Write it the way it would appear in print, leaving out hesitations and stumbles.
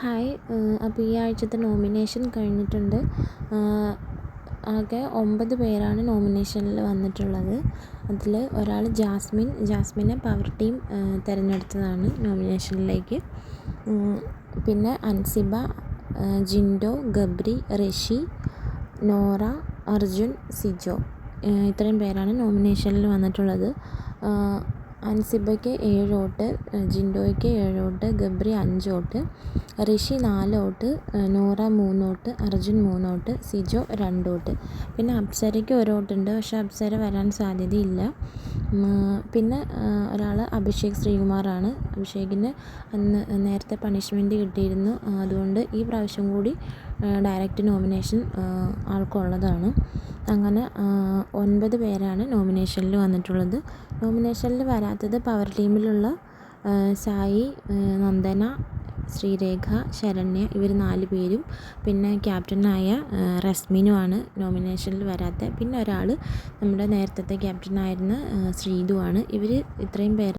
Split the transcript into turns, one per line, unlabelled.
Hi അപ്പോൾ ഈ ആഴ്ചത്തെ നോമിനേഷൻ കഴിഞ്ഞിട്ടുണ്ട്. ആകെ 9 പേരാണ് നോമിനേഷനിൽ വന്നിട്ടുള്ളത്. അതിൽ ഒരാൾ ജാസ്മിനെ പവർ ടീം തിരഞ്ഞെടുത്തതാണ് നോമിനേഷനിലേക്ക്. പിന്നെ അൻസിബ, ജിൻഡോ, ഗബ്രി, ഋഷി, നോറ, അർജുൻ, സിജോ ഇത്രയും പേരാണ് നോമിനേഷനിൽ വന്നിട്ടുള്ളത്. അൻസിബയ്ക്ക് 7 വോട്ട്, ജിൻഡോയ്ക്ക് 7 വോട്ട്, ഗബ്രി 5 വോട്ട്, ഋഷി 4 vote, Nora 3 vote, Arjun 3 vote, Sijo 2 vote. പിന്നെ അപ്സരയ്ക്ക് 1 വോട്ടുണ്ട്, പക്ഷേ അപ്സര വരാൻ സാധ്യതയില്ല. പിന്നെ ഒരാൾ അഭിഷേക് ശ്രീകുമാറാണ്. അഭിഷേകിന് നേരത്തെ പണിഷ്മെൻറ്റ് കിട്ടിയിരുന്നു. അതുകൊണ്ട് ഈ പ്രാവശ്യം കൂടി ഡയറക്റ്റ് നോമിനേഷൻ ആൾക്കുള്ളതാണ്. അങ്ങനെ 9 പേരാണ് നോമിനേഷനിൽ വന്നിട്ടുള്ളത്. നോമിനേഷനിൽ വരാത്തത് പവർ ടീമിലുള്ള സായി, നന്ദന, ശ്രീരേഖ, ശരണ്യ ഇവർ 4 പേരും പിന്നെ ക്യാപ്റ്റനായ റസ്മിനുമാണ് നോമിനേഷനിൽ വരാത്തത്. പിന്നെ ഒരാൾ നമ്മുടെ നേരത്തെ ക്യാപ്റ്റനായിരുന്ന ശ്രീതുവാണ്. ഇവർ ഇത്രയും പേർ